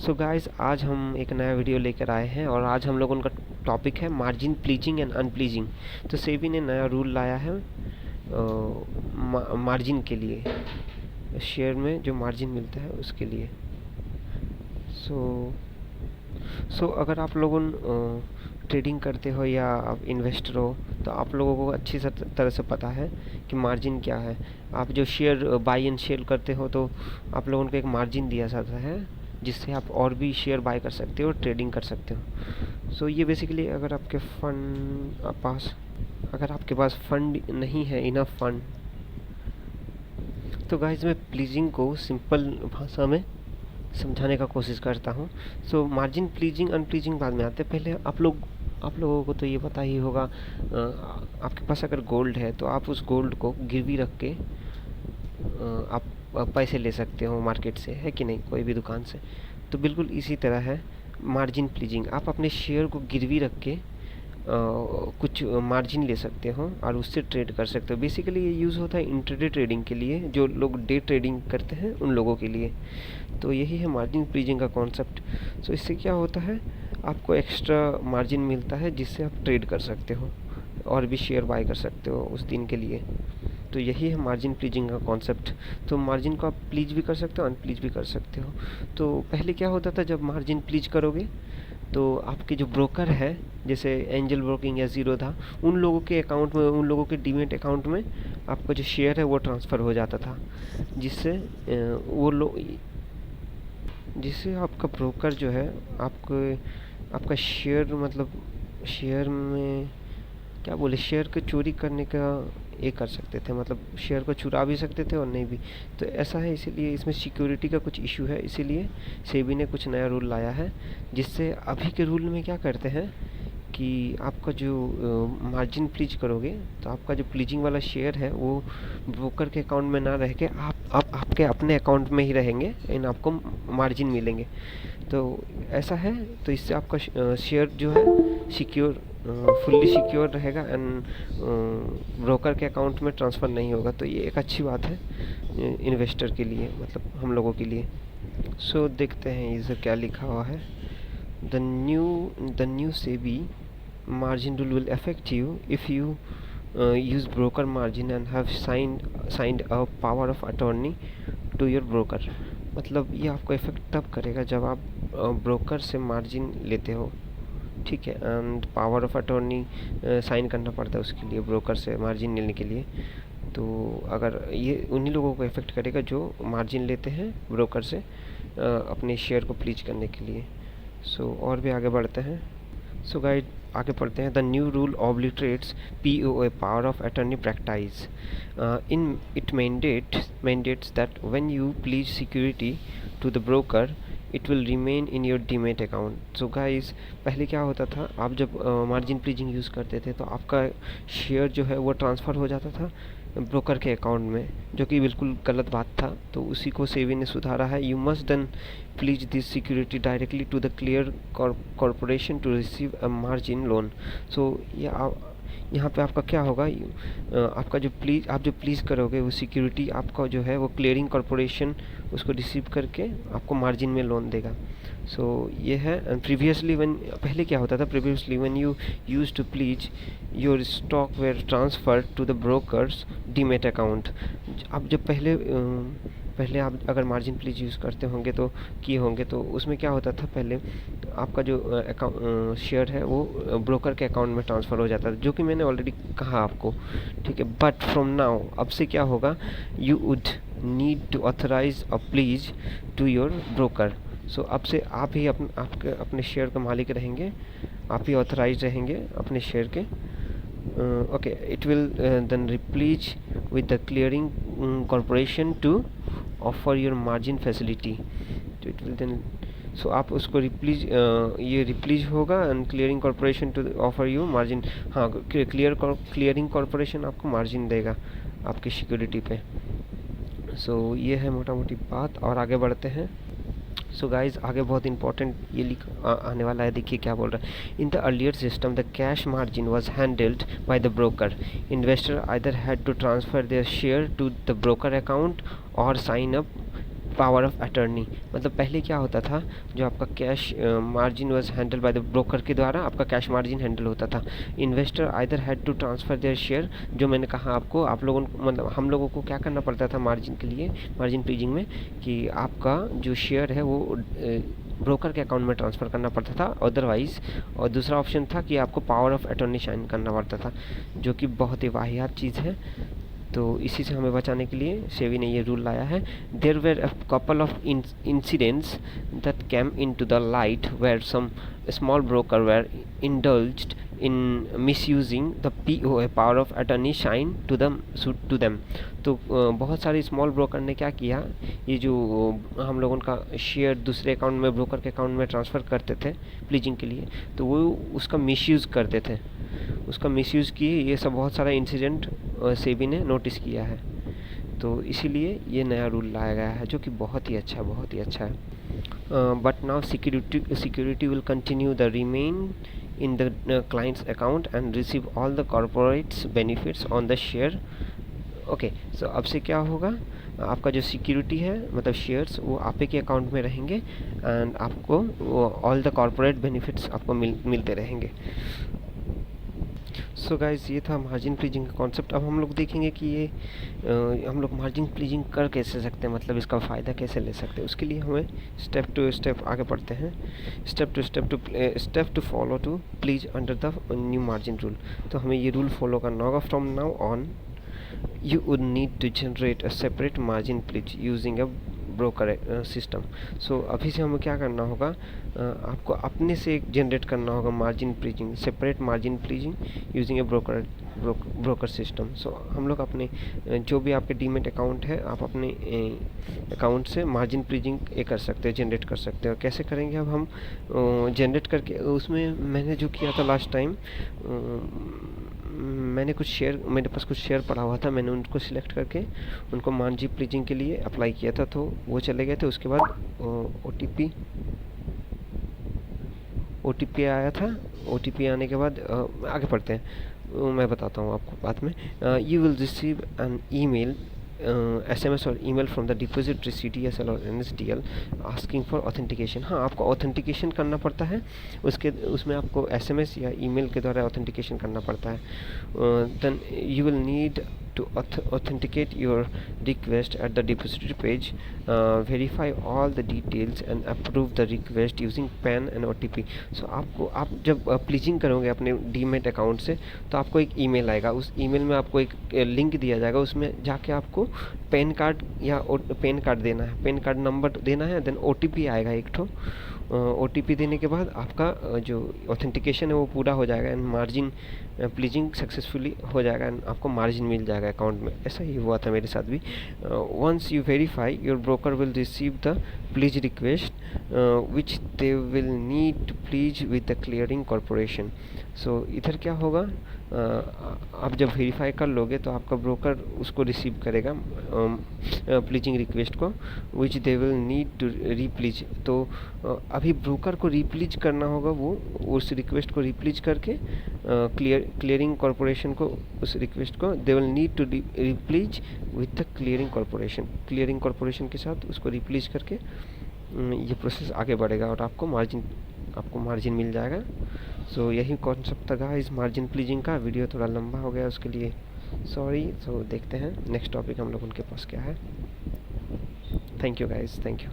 So guys, आज हम एक नया वीडियो लेकर आए हैं और आज हम लोगों का टॉपिक है मार्जिन प्लीजिंग एंड अनप्लीजिंग। तो सेबी ने नया रूल लाया है मार्जिन के लिए, शेयर में जो मार्जिन मिलता है उसके लिए। सो अगर आप लोगों ट्रेडिंग करते हो या आप इन्वेस्टर हो तो आप लोगों को अच्छी तरह से पता है कि मार्जिन क्या है। आप जो शेयर बाई एंड सेल करते हो तो आप लोगों को एक मार्जिन दिया जाता है जिससे आप और भी शेयर बाय कर सकते हो और ट्रेडिंग कर सकते हो। सो ये बेसिकली अगर आपके पास फंड नहीं है, इनफ फंड, तो गाइस मैं प्लीजिंग को सिंपल भाषा में समझाने का कोशिश करता हूँ। सो मार्जिन प्लीजिंग अनप्लीजिंग बाद में आते हैं। पहले आप लोगों को तो ये पता ही होगा, आपके पास अगर गोल्ड है तो आप उस गोल्ड को गिरवी रख के आप पैसे ले सकते हो मार्केट से, है कि नहीं, कोई भी दुकान से। तो बिल्कुल इसी तरह है मार्जिन प्लीजिंग। आप अपने शेयर को गिरवी रख के कुछ मार्जिन ले सकते हो और उससे ट्रेड कर सकते हो। बेसिकली ये यूज़ होता है इंट्राडे ट्रेडिंग के लिए, जो लोग डे ट्रेडिंग करते हैं उन लोगों के लिए। तो यही है मार्जिन प्लीजिंग का कॉन्सेप्ट। सो इससे क्या होता है, आपको एक्स्ट्रा मार्जिन मिलता है जिससे आप ट्रेड कर सकते हो और भी शेयर बाय कर सकते हो उस दिन के लिए। तो यही है मार्जिन प्लीजिंग का कॉन्सेप्ट। तो मार्जिन को आप प्लीज भी कर सकते हो, अनप्लीज भी कर सकते हो। तो पहले क्या होता था, जब मार्जिन प्लीज करोगे तो आपके जो ब्रोकर है, जैसे एंजल ब्रोकिंग या ज़ीरो था, उन लोगों के अकाउंट में, उन लोगों के डीमेट अकाउंट में आपका जो शेयर है वो ट्रांसफ़र हो जाता था, जिससे जिससे आपका ब्रोकर जो है आपका शेयर, मतलब शेयर में क्या बोले, शेयर को चोरी करने का ये कर सकते थे, मतलब शेयर को चुरा भी सकते थे और नहीं भी। तो ऐसा है, इसीलिए इसमें सिक्योरिटी का कुछ इशू है, इसीलिए सेबी ने कुछ नया रूल लाया है, जिससे अभी के रूल में क्या करते हैं कि आपका जो मार्जिन प्लीज करोगे तो आपका जो प्लीजिंग वाला शेयर है वो ब्रोकर के अकाउंट में ना रह के आप आपके अपने अकाउंट में ही रहेंगे, इन आपको मार्जिन मिलेंगे। तो ऐसा है, तो इससे आपका शेयर जो है सिक्योर, फुल्ली सिक्योर रहेगा एंड ब्रोकर के अकाउंट में ट्रांसफ़र नहीं होगा। तो ये एक अच्छी बात है इन्वेस्टर के लिए, मतलब हम लोगों के लिए। सो देखते हैं इसे क्या लिखा हुआ है। The new SEBI margin rule will affect you if you use broker margin and have signed a power of attorney to your broker। मतलब ये आपको इफेक्ट तब करेगा जब आप ब्रोकर से मार्जिन लेते हो, ठीक है। And power of attorney sign करना पड़ता है उसके लिए, ब्रोकर से मार्जिन लेने के लिए। तो अगर ये उन्हीं लोगों को इफेक्ट करेगा जो मार्जिन लेते हैं ब्रोकर से अपने शेयर को प्लीज करने के लिए। सो और भी आगे बढ़ते हैं। सो गाइड आगे पढ़ते हैं। The new rule obliterates POA, power of attorney practice. In it mandates that when you pledge security to the broker it will remain in your demat account. So guys, पहले क्या होता था, आप जब मार्जिन प्लीजिंग यूज़ करते थे तो आपका शेयर जो है वो ट्रांसफ़र हो जाता था ब्रोकर के अकाउंट में, जो कि बिल्कुल गलत बात था। तो उसी को सेबी ने सुधारा है। You must then pledge this security directly to the clear corporation to receive a margin loan. So यहाँ पे आपका क्या होगा, आपका आप जो प्लीज करोगे वो सिक्योरिटी आपका जो है वो क्लियरिंग कॉरपोरेशन उसको रिसीव करके आपको मार्जिन में लोन देगा। सो ये है। प्रीवियसली पहले क्या होता था, previously when you use to pledge your stock were transfer to the brokers demat account. अब जब पहले आप अगर मार्जिन प्लीज यूज़ करते होंगे तो किए होंगे, तो उसमें क्या होता था, पहले आपका जो शेयर है वो ब्रोकर के अकाउंट में ट्रांसफ़र हो जाता था, जो कि मैंने ऑलरेडी कहा आपको, ठीक है। बट फ्रॉम नाउ, अब से क्या होगा, you would need to authorise a pledge to your broker. So अब से आप ही अपने शेयर के मालिक रहेंगे, आप ही ऑथराइज रहेंगे अपने शेयर के। Okay, it will then repledge with the clearing corporation to offer your margin facility. तो इट विल देन, सो आप उसको ये रिप्लीज होगा and clearing corporation to offer you margin. हाँ, क्लियरिंग कॉरपोरेशन आपको मार्जिन देगा आपकी सिक्योरिटी पे। सो ये है मोटा मोटी बात, और आगे बढ़ते हैं। सो गाइज, आगे बहुत इंपॉर्टेंट ये आने वाला है, देखिए क्या बोल रहा है। In the earlier system the cash margin was handled by the broker. Investor either had to transfer their share to the broker account और sign up power of attorney. मतलब पहले क्या होता था, जो आपका cash margin was handle by the broker के द्वारा आपका कैश मार्जिन हैंडल होता था। Investor either had to transfer their share, जो मैंने कहा आपको, आप लोगों मतलब हम लोगों को क्या करना पड़ता था मार्जिन के लिए, मार्जिन प्लीजिंग में, कि आपका जो शेयर है वो ब्रोकर के अकाउंट में ट्रांसफ़र करना पड़ता था अदरवाइज़। और दूसरा ऑप्शन था कि आपको पावर ऑफ अटॉर्नी साइन करना पड़ता था, जो कि बहुत ही वाहियात चीज़ है। तो इसी से हमें बचाने के लिए सेबी ने ये रूल लाया है। There were a couple of incidents that came into the light where some small broker were indulged in misusing the POA power of attorney sign to them. तो बहुत सारे स्मॉल ब्रोकर ने क्या किया, ये जो हम लोगों का शेयर दूसरे अकाउंट में ब्रोकर के अकाउंट में ट्रांसफ़र करते थे प्लीजिंग के लिए, तो वो उसका मिसयूज़ करते थे, उसका मिसयूज़ किए। ये सब बहुत सारा इंसिडेंट सेबी ने नोटिस किया है, तो इसीलिए ये नया रूल लाया गया है, जो कि बहुत ही अच्छा है। But now security will continue the remain in the client's account and receive all the corporate's benefits on the share। Okay so अब से क्या होगा, आपका जो सिक्योरिटी है मतलब शेयर्स वो आप ही के अकाउंट में रहेंगे एंड आपको ऑल द कॉर्पोरेट बेनिफिट्स आपको मिलते रहेंगे। सो गाइस, ये था मार्जिन प्लीजिंग का कॉन्सेप्ट। अब हम लोग देखेंगे कि ये हम लोग मार्जिन प्लीजिंग कर कैसे सकते हैं, मतलब इसका फ़ायदा कैसे ले सकते हैं। उसके लिए हमें स्टेप टू स्टेप आगे बढ़ते हैं। Step to follow to pledge under the new margin rule. तो हमें ये रूल फॉलो करना होगा। From now on you would need to generate a separate margin pledge using a broker system. So अभी से हमें क्या करना होगा, आपको अपने से जनरेट करना होगा margin pledging, separate margin pledging using a broker system. So हम लोग अपने जो भी आपके डीमेट अकाउंट है, आप अपने अकाउंट से मार्जिन प्लीजिंग कर सकते हैं, जनरेट कर सकते हैं। और कैसे करेंगे, अब हम जनरेट करके उसमें मैंने जो किया था लास्ट टाइम, मैंने कुछ शेयर, मेरे पास कुछ शेयर पड़ा हुआ था, मैंने उनको सिलेक्ट करके उनको मार्जिन प्लीजिंग के लिए अप्लाई किया था, तो वो चले गए थे। उसके बाद OTP आया था। OTP आने के बाद आगे बढ़ते हैं, मैं बताता हूँ आपको बाद में। You will receive an email, SMS और email from the depository CDSL और NSDL आस्किंग फॉर ऑथेंटिकेशन। हाँ, आपको ऑथेंटिकेशन करना पड़ता है, उसमें आपको SMS या ईमेल के द्वारा ऑथेंटिकेशन करना पड़ता है। Then you will need to authenticate your request at the depository page, verify all the details and approve the request using PAN and OTP। So आप जब प्लीजिंग करोगे अपने डीमेट अकाउंट से, तो आपको एक ईमेल आएगा, उस ईमेल में आपको एक लिंक दिया जाएगा, उसमें जाके आपको पैन कार्ड या पैन कार्ड देना है, पैन कार्ड नंबर देना है। देन OTP आएगा एक ठो, OTP देने के बाद आपका जो ऑथेंटिकेशन है वो पूरा हो जाएगा एंड मार्जिन प्लीजिंग सक्सेसफुली हो जाएगा एंड आपको मार्जिन मिल जाएगा अकाउंट में। ऐसा ही हुआ था मेरे साथ भी। Once you verify, your broker will receive the pledge request which they will need to pledge with the clearing corporation. So इधर क्या होगा, आप जब वेरीफाई कर लोगे तो आपका ब्रोकर उसको रिसीव करेगा प्लीजिंग रिक्वेस्ट को, विच दे विल नीड टू रीप्लीज। तो अभी ब्रोकर को रीप्लीज करना होगा, वो उस रिक्वेस्ट को रीप्लीज करके क्लियरिंग कॉरपोरेशन को, उस रिक्वेस्ट को they will need to repledge with the clearing corporation के साथ उसको रीप्लीज करके ये प्रोसेस आगे बढ़ेगा और आपको मार्जिन मिल जाएगा। सो यही कॉन्सेप्ट था गाइस मार्जिन प्लीजिंग का। वीडियो थोड़ा लंबा हो गया, उसके लिए सॉरी। सो देखते हैं नेक्स्ट टॉपिक हम लोग उनके पास क्या है। Thank you guys, thank you.